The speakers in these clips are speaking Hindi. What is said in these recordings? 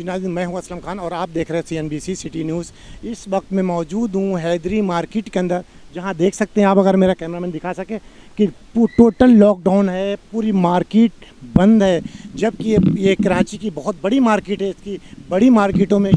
जी नाज़रीन, मैं हूं असलम खान और आप देख रहे हैं CNBC सिटी न्यूज़। इस वक्त मैं मौजूद हूं हैदरी मार्केट के अंदर, जहां देख सकते हैं आप, अगर मेरा कैमरामैन दिखा सके, कि टोटल लॉकडाउन है, पूरी मार्केट बंद है। जबकि ये कराची की बहुत बड़ी मार्केट है, इसकी बड़ी मार्केटों में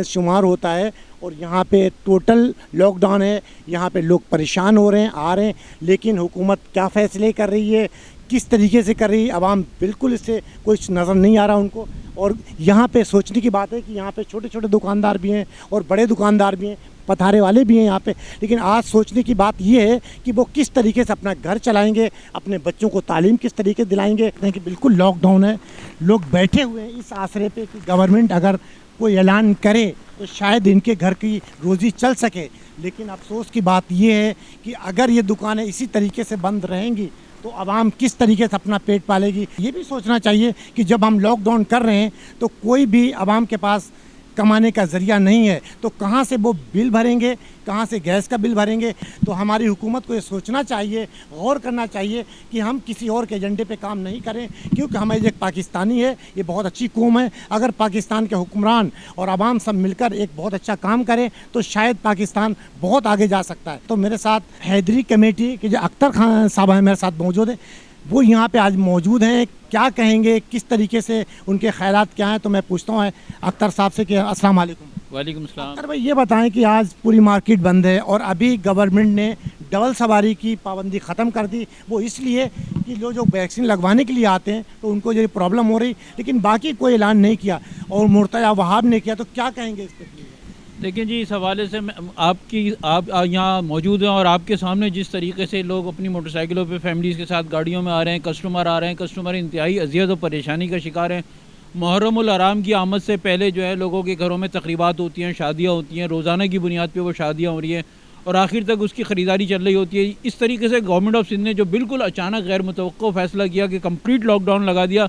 शुमार होता है और यहाँ पे टोटल लॉकडाउन है। यहाँ पे लोग परेशान हो रहे हैं, आ रहे हैं, लेकिन हुकूमत क्या फ़ैसले कर रही है, किस तरीके से कर रही है, आवाम बिल्कुल इससे कुछ नज़र नहीं आ रहा उनको। और यहाँ पे सोचने की बात है कि यहाँ पे छोटे छोटे दुकानदार भी हैं और बड़े दुकानदार भी हैं, पथारे वाले भी हैं यहाँ पे। लेकिन आज सोचने की बात ये है कि वो किस तरीके से अपना घर चलाएंगे, अपने बच्चों को तालीम किस तरीके से दिलाएंगे। कि बिल्कुल लॉकडाउन है, लोग बैठे हुए हैं इस आसरे पे कि गवर्नमेंट अगर कोई ऐलान करे तो शायद इनके घर की रोज़ी चल सके। लेकिन अफसोस की बात ये है कि अगर ये दुकानें इसी तरीके से बंद रहेंगी तो आवाम किस तरीके से अपना पेट पालेगी। ये भी सोचना चाहिए कि जब हम लॉकडाउन कर रहे हैं तो कोई भी आवाम के पास कमाने का ज़रिया नहीं है, तो कहाँ से वो बिल भरेंगे, कहाँ से गैस का बिल भरेंगे। तो हमारी हुकूमत को ये सोचना चाहिए, गौर करना चाहिए कि हम किसी और के एजेंडे पे काम नहीं करें, क्योंकि हमारी एक पाकिस्तानी है, ये बहुत अच्छी कौम है। अगर पाकिस्तान के हुक्मरान और आवाम सब मिलकर एक बहुत अच्छा काम करें तो शायद पाकिस्तान बहुत आगे जा सकता है। तो मेरे साथ हैदरी कमेटी के जो अख्तर खान साहब हैं मेरे साथ मौजूद हैं, वो यहाँ पे आज मौजूद हैं। क्या कहेंगे, किस तरीके से उनके ख्यालात क्या हैं, तो मैं पूछता हूँ अख्तर साहब से कि अस्सलाम वालेकुम। वालेकुम सलाम। अख्तर भाई, ये बताएं कि आज पूरी मार्केट बंद है और अभी गवर्नमेंट ने डबल सवारी की पाबंदी ख़त्म कर दी। वो इसलिए कि जो वैक्सीन लगवाने के लिए आते हैं तो उनको ये प्रॉब्लम हो रही, लेकिन बाकी कोई ऐलान नहीं किया और मुर्तज़ा वहाब ने किया। तो क्या कहेंगे इस पर? देखिए जी, इस हवाले से आप यहाँ मौजूद हैं और आपके सामने जिस तरीके से लोग अपनी मोटरसाइकिलों पे फैमिलीज़ के साथ गाड़ियों में आ रहे हैं, कस्टमर आ रहे हैं, कस्टमर इंतहाई अजियत और परेशानी का शिकार हैं। मुहर्रमुल हराम की आमद से पहले जो है लोगों के घरों में तकरीबात होती हैं, शादियाँ होती हैं, रोज़ाना की बुनियाद पर वो शादियाँ हो रही हैं और आखिर तक उसकी ख़रीदारी चल रही होती है। इस तरीके से गवर्नमेंट ऑफ सिंध ने जो बिल्कुल अचानक गैर मुतवक्को फ़ैसला किया कि कम्प्लीट लॉकडाउन लगा दिया,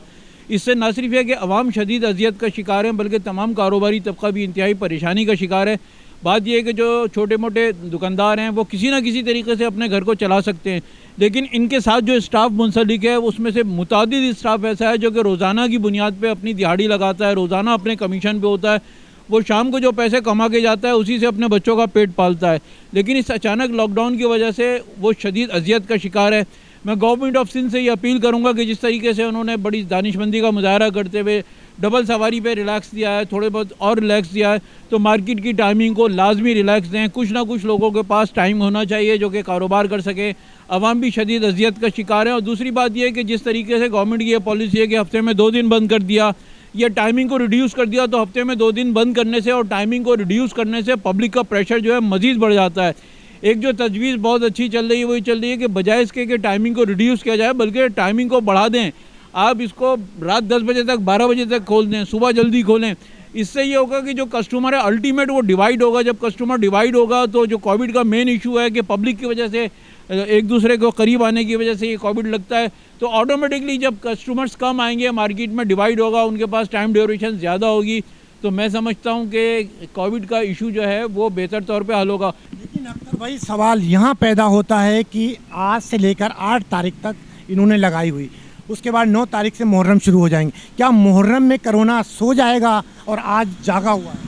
इससे न सिर्फ है कि अवाम शदीद अजियत का शिकार है, बल्कि तमाम कारोबारी तबका भी इंतहाई परेशानी का शिकार है। बात यह है कि जो छोटे मोटे दुकानदार हैं वो किसी न किसी तरीके से अपने घर को चला सकते हैं, लेकिन इनके साथ जो स्टाफ मुंसलिक है उसमें से मुतादिद स्टाफ ऐसा है जो कि रोज़ाना की बुनियाद पे अपनी दिहाड़ी लगाता है, रोज़ाना अपने कमीशन पे होता है, वो शाम को जो पैसे कमा के जाता है उसी से अपने बच्चों का पेट पालता है। लेकिन इस अचानक लॉकडाउन की वजह से वो शदीद अजियत का शिकार है। मैं गवर्नमेंट ऑफ सिंध से ये अपील करूँगा कि जिस तरीके से उन्होंने बड़ी दानिशमंदी का मुजाहरा करते हुए डबल सवारी पे रिलैक्स दिया है, थोड़े बहुत और रिलैक्स दिया है, तो मार्केट की टाइमिंग को लाजमी रिलैक्स दें। कुछ ना कुछ लोगों के पास टाइम होना चाहिए जो कि कारोबार कर सके। अवाम भी शदीद अजियत का शिकार है। और दूसरी बात यह है कि जिस तरीके से गवर्नमेंट की यह पॉलिसी है कि हफ्ते में 2 दिन बंद कर दिया या टाइमिंग को रिड्यूस कर दिया, तो हफ्ते में 2 दिन बंद करने से और टाइमिंग को रिड्यूस करने से पब्लिक का प्रेशर जो है मज़ीद बढ़ जाता है। एक जो तजवीज़ बहुत अच्छी चल रही है वही चल रही है कि बजाय इसके कि टाइमिंग को रिड्यूस किया जाए बल्कि टाइमिंग को बढ़ा दें। आप इसको रात 10 बजे तक 12 बजे तक खोल दें, सुबह जल्दी खोलें। इससे ये होगा कि जो कस्टमर है अल्टीमेट वो डिवाइड होगा। जब कस्टमर डिवाइड होगा तो जो कोविड का मेन इशू है कि पब्लिक की वजह से एक दूसरे को करीब आने की वजह से ये कोविड लगता है, तो ऑटोमेटिकली जब कस्टमर्स कम आएंगे मार्केट में डिवाइड होगा, उनके पास टाइम ड्यूरेशन ज़्यादा होगी, तो मैं समझता हूँ कि कोविड का इशू जो है वो बेहतर तौर पे हल होगा। लेकिन अख्तर भाई, सवाल यहाँ पैदा होता है कि आज से लेकर 8 तारीख तक इन्होंने लगाई हुई, उसके बाद 9 तारीख से मुहर्रम शुरू हो जाएंगे। क्या मुहर्रम में कोरोना सो जाएगा और आज जागा हुआ है?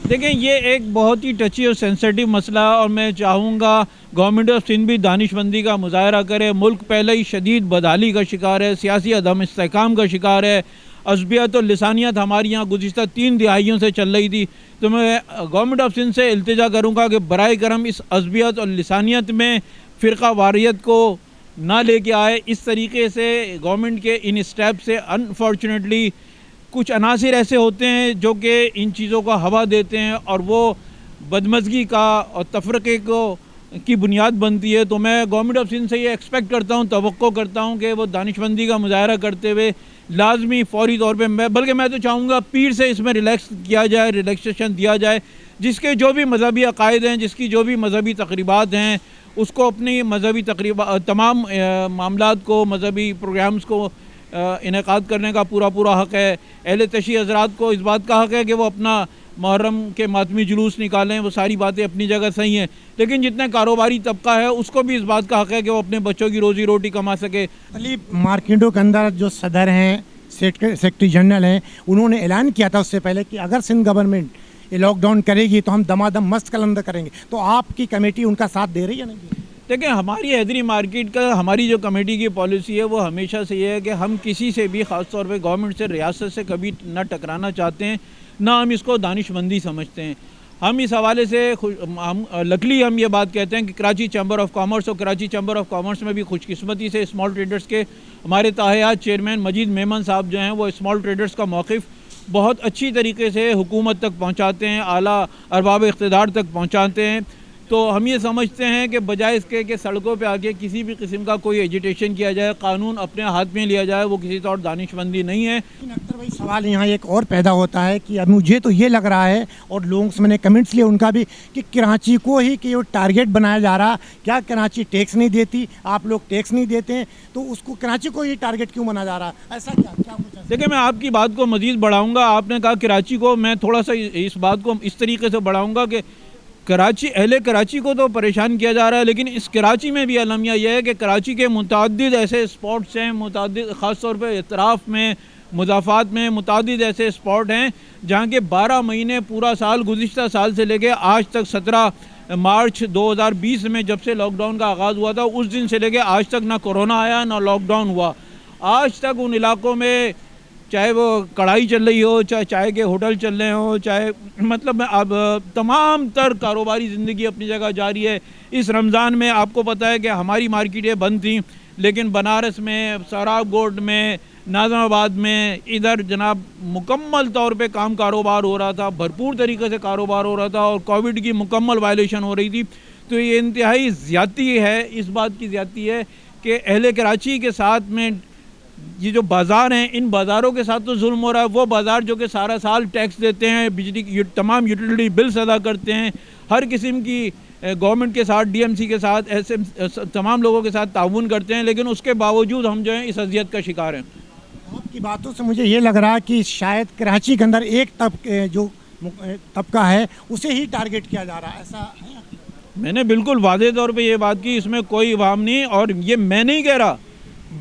देखें, ये एक बहुत ही टची और सेंसिटिव मसला है और मैं चाहूँगा गवर्नमेंट ऑफ सिंध भी दानिशमंदी का मुजाहरा करे। मुल्क पहले ही शदीद बदहाली का शिकार है, सियासी अदम इस्तेहकाम का शिकार है। अज़बियत और लिसानियत हमारी यहाँ गुज़िश्ता 3 दिहाइयों से चल रही थी। तो मैं गवर्नमेंट ऑफ सिंध से इल्तिजा करूँगा कि बराए करम इस अज़बियत और लिसानियत में फ़िरका वारियत को ना लेके आए। इस तरीके से गवर्नमेंट के इन स्टेप से अनफॉर्चुनेटली कुछ अनासिर ऐसे होते हैं जो कि इन चीज़ों को हवा देते हैं और वो बदमज़गी का और तफरक़े को की बुनियाद बनती है। तो मैं गवर्नमेंट ऑफ सिंध से ये एक्सपेक्ट करता हूँ, तवक्को करता हूँ कि वो दानिशमंदी का मुजाहरा करते हुए लाजमी फ़ौरी तौर पे मैं तो चाहूँगा पीर से इसमें रिलैक्स किया जाए, रिलैक्सेशन दिया जाए। जिसके जो भी मजहबी अकायद हैं, जिसकी जो भी मजहबी तकरीबात हैं, उसको अपनी मजहबी तमाम मामलात को, मजहबी प्रोग्राम्स को इनेकाद करने का पूरा हक़ है। अहले तशी हज़रात को इस बात का हक़ है कि वो अपना मुहर्रम के मातमी जुलूस निकालें, वो सारी बातें अपनी जगह सही हैं, लेकिन जितने कारोबारी तबका है उसको भी इस बात का हक़ है कि वो अपने बच्चों की रोज़ी रोटी कमा सके। अली, मार्केटों के अंदर जो सदर हैं, सेक्रेटरी जनरल हैं, उन्होंने ऐलान किया था उससे पहले कि अगर सिंध गवर्नमेंट ये लॉकडाउन करेगी तो हम दमादम मस्त कलंदर करेंगे। तो आपकी कमेटी उनका साथ दे रही है नहीं? देखिए, हमारी हैदरी मार्केट का, हमारी जो कमेटी की पॉलिसी है वो हमेशा से ये है कि हम किसी से भी, ख़ास तौर पे गवर्नमेंट से, रियासत से कभी ना टकराना चाहते हैं, ना हम इसको दानिशमंदी समझते हैं। हम इस हवाले से लकली हम ये बात कहते हैं कि कराची चैम्बर ऑफ कॉमर्स और कराची चैम्बर ऑफ कॉमर्स में भी खुशकिस्मती से स्मॉल ट्रेडर्स के हमारे ताहयात चेयरमैन मजीद मेमन साहब जो हैं वो स्मॉल ट्रेडर्स का मौक़िफ़ बहुत अच्छी तरीके से हुकूमत तक पहुँचाते हैं, आला अरबाब इक़्तिदार तक पहुँचाते हैं। तो हम ये समझते हैं कि बजाय इसके कि सड़कों पे आके किसी भी किस्म का कोई एजिटेशन किया जाए, कानून अपने हाथ में लिया जाए, वो किसी तौर दानिशमंदी नहीं है। लेकिन अख्तर भाई, सवाल यहाँ एक और पैदा होता है कि अब मुझे तो ये लग रहा है, और लोगों से मैंने कमेंट्स लिए उनका भी, कि कराची को ही कि वो टारगेट बनाया जा रहा। क्या कराची टैक्स नहीं देती? आप लोग टैक्स नहीं देते हैं तो उसको कराची को ही टारगेट क्यों बनाया जा रहा? ऐसा क्या क्या कुछ ऐसा? देखिए, मैं आपकी बात को मज़ीद बढ़ाऊँगा। आपने कहा कराची को, मैं थोड़ा सा इस बात को इस तरीके से बढ़ाऊँगा कि कराची, अहले कराची को तो परेशान किया जा रहा है, लेकिन इस कराची में भी अलमिया यह है कि कराची के मुतअद्दिद ऐसे स्पॉट्स हैं, मुतअद्दिद ख़ास तौर पे इतराफ़ में, मुज़ाफ़ात में मुतअद्दिद ऐसे स्पॉट हैं जहाँ के 12 महीने पूरा साल, गुज़िश्ता साल से लेके आज तक 17 मार्च 2020 में जब से लॉकडाउन का आगाज़ हुआ था, उस दिन से लेके आज तक ना कोरोना आया ना लॉकडाउन हुआ। आज तक उन इलाक़ों में चाहे वो कढ़ाई चल रही हो, चाहे चाय के होटल चल रहे हो, चाहे मतलब अब तमाम तर कारोबारी ज़िंदगी अपनी जगह जारी है। इस रमज़ान में आपको पता है कि हमारी मार्केटें बंद थीं, लेकिन बनारस में, सराफगोड में, नाज़िमाबाद में, इधर जनाब मुकम्मल तौर पे काम कारोबार हो रहा था, भरपूर तरीके से कारोबार हो रहा था और कोविड की मुकम्मल वायलेशन हो रही थी। तो ये इंतहाई ज़्यादती है, इस बात की ज़्यादती है कि अहले कराची के साथ में ये जो बाज़ार हैं, इन बाज़ारों के साथ तो जुल्म हो रहा है। वो बाज़ार जो कि सारा साल टैक्स देते हैं, बिजली की तमाम यूटिलिटी बिल्स अदा करते हैं, हर किस्म की गवर्नमेंट के साथ, डीएमसी के साथ, ऐसे तमाम लोगों के साथ ताउन करते हैं, लेकिन उसके बावजूद हम जो हैं इस अजियत का शिकार हैं। आपकी बातों से मुझे ये लग रहा है कि शायद कराची के अंदर एक जो तबका है उसे ही टारगेट किया जा रहा है, ऐसा है? मैंने बिल्कुल वाज़ेह तौर पे ये बात की, इसमें कोई वाम नहीं, और ये मैं नहीं कह रहा,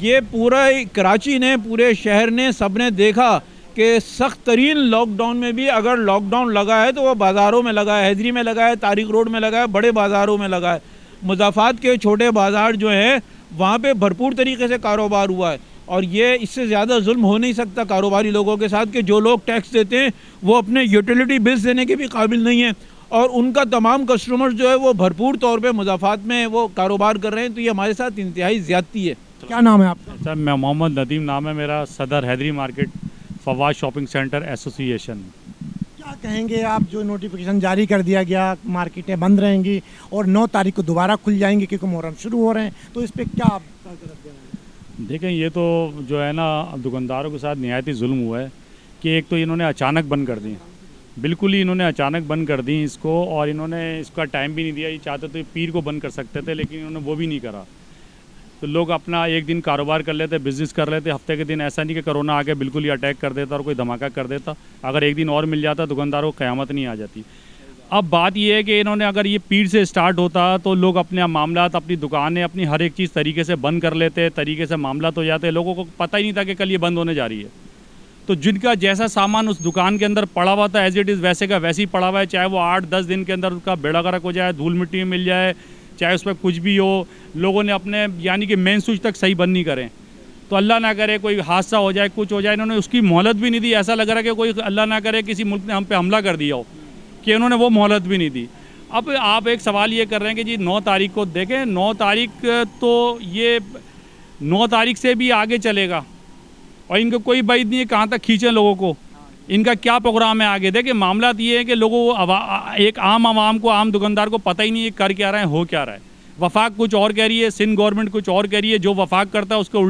ये पूरा कराची ने, पूरे शहर ने, सब ने देखा कि सख्त तरीन लॉकडाउन में भी अगर लॉकडाउन लगा है तो वह बाज़ारों में लगा है, हैदरी में लगा है, तारिक रोड में लगा है, बड़े बाज़ारों में लगा है। मुज़ाफ़ात के छोटे बाज़ार जो हैं वहाँ पे भरपूर तरीके से कारोबार हुआ है, और ये इससे ज़्यादा जुल्म हो नहीं सकता कारोबारी लोगों के साथ कि जो लोग टैक्स देते हैं वो अपने यूटिलिटी बिल्स देने के भी काबिल नहीं हैं, और उनका तमाम कस्टमर जो है वो भरपूर तौर पर मुज़ाफ़ात में वो कारोबार कर रहे हैं। तो ये हमारे साथ इंतहाई ज़्यादती है। क्या नाम है आपका? सर, मैं मोहम्मद नदीम नाम है मेरा, Saddar Hyderi market Fawad shopping centre association. क्या कहेंगे आप, जो नोटिफिकेशन जारी कर दिया गया, मार्केटें बंद रहेंगी और 9 तारीख को दोबारा खुल जाएंगी क्योंकि मुहर्रम शुरू हो रहे हैं, तो इस पर क्या आप देखें, ये तो जो है ना दुकानदारों के साथ नहायत ही जुल्म हुआ है कि एक तो इन्होंने अचानक बंद कर दी, बिल्कुल ही इन्होंने अचानक बंद कर दी इसको, और इन्होंने इसका टाइम भी नहीं दिया। ये चाहते तो पीर को बंद कर सकते थे, लेकिन इन्होंने वो भी नहीं करा। तो लोग अपना एक दिन कारोबार कर लेते, बिज़नेस कर लेते, हफ्ते के दिन ऐसा नहीं कि कोरोना आके बिल्कुल ही अटैक कर देता और कोई धमाका कर देता। अगर एक दिन और मिल जाता दुकानदारों को क़यामत नहीं आ जाती। अब बात यह है कि इन्होंने, अगर ये पीर से स्टार्ट होता तो लोग अपने मामलात, अपनी दुकानें, अपनी हर एक चीज़ तरीके से बंद कर लेते, तरीके से मामलात हो जाते। लोगों को पता ही नहीं था कि कल ये बंद होने जा रही है। तो जिनका जैसा सामान उस दुकान के अंदर पड़ा हुआ था, एज इट इज़ वैसे का वैसे ही पड़ा हुआ है, चाहे वो 8-10 दिन के अंदर उसका बेड़ा गर्क हो जाए, धूल मिट्टी में मिल जाए, चाहे उस पर कुछ भी हो, लोगों ने अपने यानी कि मेन स्विच तक सही बंद नहीं करें। तो अल्लाह ना करे कोई हादसा हो जाए, कुछ हो जाए, इन्होंने उसकी मोहलत भी नहीं दी। ऐसा लग रहा है कि कोई अल्लाह ना करे किसी मुल्क ने हम पे हमला कर दिया हो, कि इन्होंने वो मोहलत भी नहीं दी। अब आप एक सवाल ये कर रहे हैं कि जी 9 तारीख को देखें, 9 तारीख तो ये 9 तारीख से भी आगे चलेगा और इनको कोई बात नहीं है कहाँ तक खींचें लोगों को, इनका क्या प्रोग्राम है आगे। देखिए, मामला ये है कि लोगों एक आम आवाम को, आम दुकानदार को पता ही नहीं है कर क्या रहे हैं, हो क्या रहा है। वफाक कुछ और कह रही है, सिंध गवर्नमेंट कुछ और कह रही है, जो वफाक करता है उसको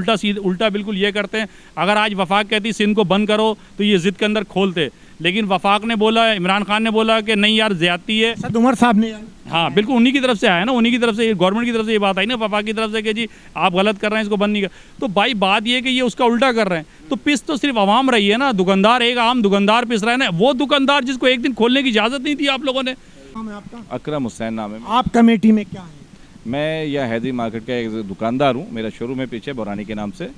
उल्टा बिल्कुल ये करते हैं। अगर आज वफाक कहती सिंध को बंद करो तो ये ज़िद के अंदर खोलते, लेकिन वफाक ने बोला, इमरान खान ने बोला कि नहीं यार ज़्यादती है। सद उमर साहब ने, हाँ बिल्कुल उन्हीं की तरफ से आया ना, उन्हीं की तरफ से, गवर्नमेंट की तरफ से ये बात आई ना, वफाक की तरफ से कि जी आप गलत कर रहे हैं, इसको बंद नहीं कर। तो भाई बात ये है कि ये उसका उल्टा कर रहे हैं, तो पिस तो सिर्फ आवाम रही है ना, दुकानदार, एक आम दुकानदार पिस रहा है ना, वो दुकानदार जिसको एक दिन खोलने की इजाज़त नहीं थी आप लोगों ने। आपका? अकरम हुसैन नाम है। आप कमेटी में क्या है? मैं यह हैदरी मार्केट का एक दुकानदार हूँ, मेरा शोरूम है पीछे बोरानी के नाम से,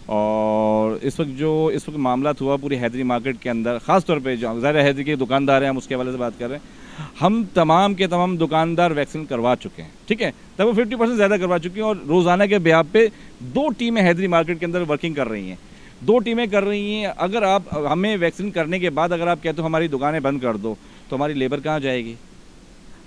और इस वक्त मामला हुआ पूरी हैदरी मार्केट के अंदर, ख़ास तौर पे जो ज़ाहिर हैदरी के दुकानदार हैं, हम उसके हवाले से बात कर रहे हैं। हम तमाम के तमाम दुकानदार वैक्सीन करवा चुके हैं, ठीक है, तब वो 50% ज़्यादा करवा चुके हैं और रोज़ाना के ब्याह पे 2 टीमें हैदरी मार्केट के अंदर वर्किंग कर रही हैं, 2 टीमें कर रही हैं। अगर आप हमें वैक्सीन करने के बाद अगर आप कहते हो हमारी दुकानें बंद कर दो, तो हमारी लेबर कहाँ जाएगी?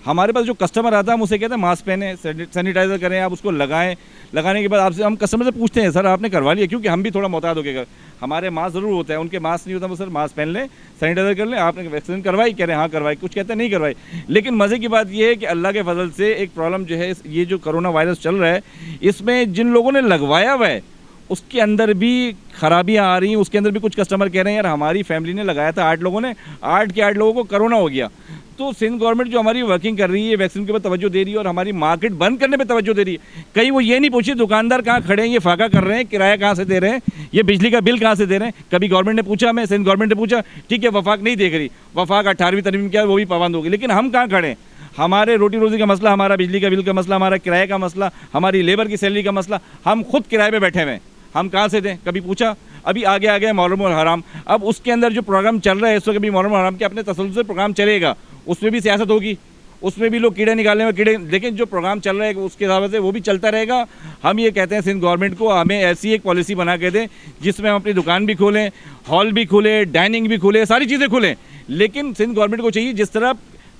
हमारे पास जो कस्टमर आता है हम उसे कहते हैं मास्क पहने, सैनिटाइज़र करें, आप उसको लगाएं। लगाने के बाद आपसे हम कस्टमर से पूछते हैं सर आपने करवा लिया, क्योंकि हम भी थोड़ा मोहतात हो गए, हमारे मास्क ज़रूर होता है, उनके मास्क नहीं होता, वो सर मास्क पहन लें, सैनिटाइज़र कर लें, आपने वैक्सीन करवाई? कह रहे हैं हाँ करवाई, कुछ कहते हैं नहीं करवाई। लेकिन मज़े की बात यह है कि अल्लाह के फजल से एक प्रॉब्लम जो है, ये जो कोरोना वायरस चल रहा है, इसमें जिन लोगों ने लगवाया हुआ है उसके अंदर भी खराबियाँ आ रही हैं। उसके अंदर भी कुछ कस्टमर कह रहे हैं यार हमारी फैमिली ने लगाया था 8 लोगों ने, 8 के 8 लोगों को कोरोना हो गया। तो सिंध गवर्नमेंट जो हमारी वर्किंग कर रही है, वैक्सीन के ऊपर तवज्जो दे रही है और हमारी मार्केट बंद करने पे तवज्जो दे रही है। कहीं वो ये नहीं पूछी दुकानदार कहाँ खड़े हैं, ये फाका कर रहे हैं, किराया कहाँ से दे रहे हैं, ये बिजली का बिल कहाँ से दे रहे हैं। कभी गवर्नमेंट ने पूछा, हमें सिंध गवर्नमेंट ने पूछा, ठीक है वफाक नहीं देख रही, वफाक 18वीं तरमीम क्या वो भी पाबंद होगी, लेकिन हम कहाँ खड़े हैं? हमारे रोटी रोजी का मसला, हमारा बिजली का बिल का मसला, हमारा किराए का मसला, हमारी लेबर की सैलरी का मसला, हम खुद किराए पे बैठे हुए हैं, हम कहाँ से दें? कभी पूछा? अभी आगे आ गया मुहर्रम और हराम, अब उसके अंदर जो प्रोग्राम चल रहा है इस वक्त, भी मुहर्रम और हराम के अपने तसल्लुल से प्रोग्राम चलेगा, उसमें भी सियासत होगी, उसमें भी लोग कीड़े निकालने में कीड़े, लेकिन जो प्रोग्राम चल रहा है उसके हिसाब से वो भी चलता रहेगा। हम ये कहते हैं सिंध गवर्नमेंट को हमें ऐसी एक पॉलिसी बना के दें जिसमें हम अपनी दुकान भी खोलें, हॉल भी खोलें, डाइनिंग भी खोलें, सारी चीज़ें खोलें। लेकिन सिंध गवर्नमेंट को चाहिए जिस तरह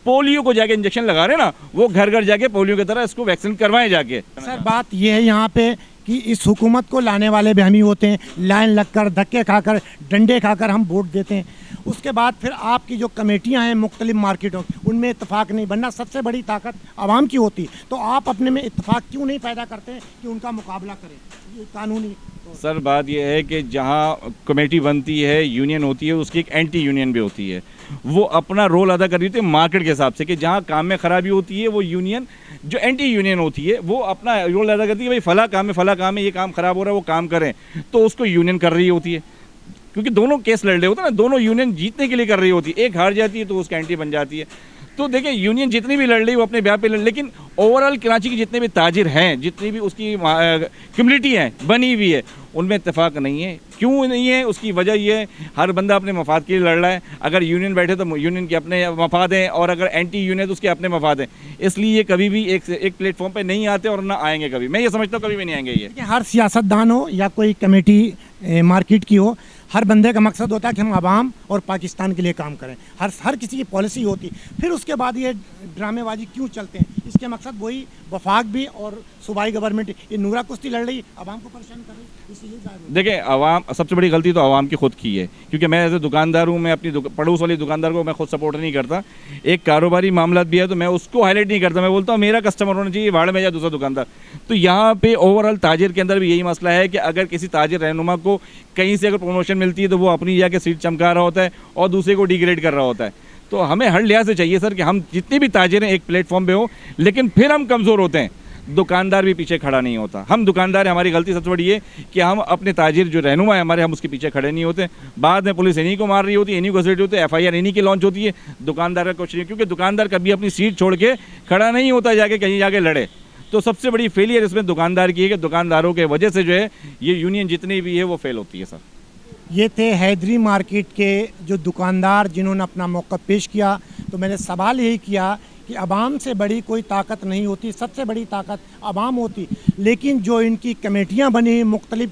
पोलियो को जाके इंजेक्शन लगा रहे हैं ना, वो घर घर जाके पोलियो की तरह इसको वैक्सीन करवाएं जाके। सर बात ये है यहाँ पे कि इस हुकूमत को लाने वाले भी हम ही होते हैं, लाइन लगकर धक्के खाकर डंडे खाकर हम वोट देते हैं। उसके बाद फिर आपकी जो कमेटियां हैं मुख्तलिफ मार्केटों उनमें इत्तेफाक नहीं बनना, सबसे बड़ी ताकत आवाम की होती, तो आप अपने में इत्तेफाक क्यों नहीं पैदा करते हैं कि उनका मुकाबला करें? ये कानूनी सर बात यह है कि जहाँ कमेटी बनती है, यूनियन होती है, उसकी एक एंटी यूनियन भी होती है, वो अपना रोल अदा कर रही होती है मार्केट के हिसाब से, कि जहाँ काम में ख़राबी होती है वो यूनियन जो एंटी यूनियन होती है वो अपना रोल अदा करती है, भाई फला काम है, ये काम ख़राब हो रहा है, वो काम करें, तो उसको यूनियन कर रही होती है। क्योंकि दोनों केस लड़ रहे होते हैं ना, दोनों यूनियन जीतने के लिए कर रही होती है, एक हार जाती है तो उसका एंटी बन जाती है। तो देखिए यूनियन जितनी भी लड़ रही है वो अपने ब्याह पे लड़, लेकिन ओवरऑल कराची के जितने भी ताजिर हैं, जितनी भी उसकी कम्युनिटी है बनी हुई है, उनमें इत्तेफाक नहीं है। क्यों नहीं है? उसकी वजह ये है हर बंदा अपने मफाद के लिए लड़ रहा है। अगर यूनियन बैठे तो यूनियन के अपने मफाद हैं, और अगर एंटी यूनियन तो उसके अपने मफाद हैं। इसलिए ये कभी भी एक प्लेटफॉर्म पे नहीं आते और ना आएंगे कभी। मैं ये समझता हूँ कभी भी नहीं आएंगे ये। हर सियासतदान हो या कोई कमेटी मार्केट की हो, हर बंदे का मकसद होता है कि हम आवाम और पाकिस्तान के लिए काम करें। हर किसी की पॉलिसी होती, फिर उसके बाद ये ड्रामेबाजी क्यों चलते हैं? इसके मकसद वही वफाक भी और सूबाई गवर्नमेंट ये नूरा कुश्ती लड़ रही, आवाम को परेशान कर रही, इसीलिए देखिए आवाम सबसे बड़ी गलती तो आवाम की खुद की है, क्योंकि मैं ऐसे दुकानदार हूँ, मैं अपनी पड़ोस वाली दुकानदार को मैं खुद सपोर्ट नहीं करता। एक कारोबारी मामला भी है तो मैं उसको हाईलाइट नहीं करता, मैं बोलता हूँ मेरा कस्टमर होना चाहिए, वाड़ में या दूसरा दुकानदार। तो यहाँ पे ओवरऑल ताजिर के अंदर भी यही मसला है कि अगर किसी ताजिर रहनुमा को कहीं से अगर प्रमोशन मिलती है तो वो अपनी जाके सीट चमका रहा होता है और दूसरे को डिग्रेड कर रहा होता है। तो हमें हर लिहाज से चाहिए सर कि हम जितने भी ताजिर हैं एक प्लेटफॉर्म पे हो, लेकिन फिर हम कमज़ोर होते हैं, दुकानदार भी पीछे खड़ा नहीं होता। हम दुकानदार हैं, हमारी गलती सबसे बड़ी है कि हम अपने ताजिर जो रहनुमा है हमारे, हम उसके पीछे खड़े नहीं होते। बाद में पुलिस इन्हीं को मार रही होती है, इन्हीं को घसीट होते हैं, FIR इन्हीं की लॉन्च होती है, दुकानदार का कुछ नहीं, क्योंकि दुकानदार कभी अपनी सीट छोड़ के खड़ा नहीं होता जाके कहीं जाके लड़े। तो सबसे बड़ी फेलियर इसमें दुकानदार की है कि दुकानदारों के वजह से जो है ये यूनियन जितनी भी है वो फेल होती है सर। ये थे हैदरी मार्केट के जो दुकानदार जिन्होंने अपना मौक़िफ़ पेश किया। तो मैंने सवाल यही किया कि अवाम से बड़ी कोई ताकत नहीं होती, सबसे बड़ी ताकत अवाम होती, लेकिन जो इनकी कमेटियां बनी मुख्तलिफ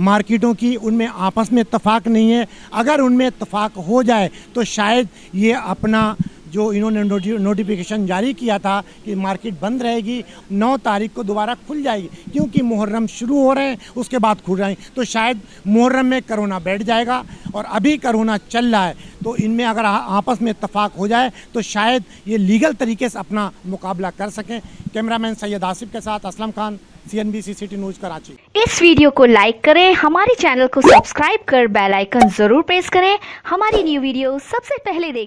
मार्केटों की, उनमें आपस में इत्तफाक नहीं है। अगर उनमें इत्तफाक हो जाए तो शायद ये अपना जो इन्होंने नोटिफिकेशन जारी किया था कि मार्केट बंद रहेगी, 9 तारीख को दोबारा खुल जाएगी, क्योंकि मुहर्रम शुरू हो रहे हैं, उसके बाद खुल रहे हैं, तो शायद मुहर्रम में कोरोना बैठ जाएगा और अभी कोरोना चल रहा है। तो इनमें अगर आपस में इत्तफाक हो जाए तो शायद ये लीगल तरीके से अपना मुकाबला कर सकें। कैमरामैन सैयद आसिफ के साथ Aslam Khan, CNBC city news Karachi. इस वीडियो को लाइक करें, हमारे चैनल को सब्सक्राइब कर बेल आइकन जरूर प्रेस करें, हमारी न्यू वीडियो सबसे पहले देखें।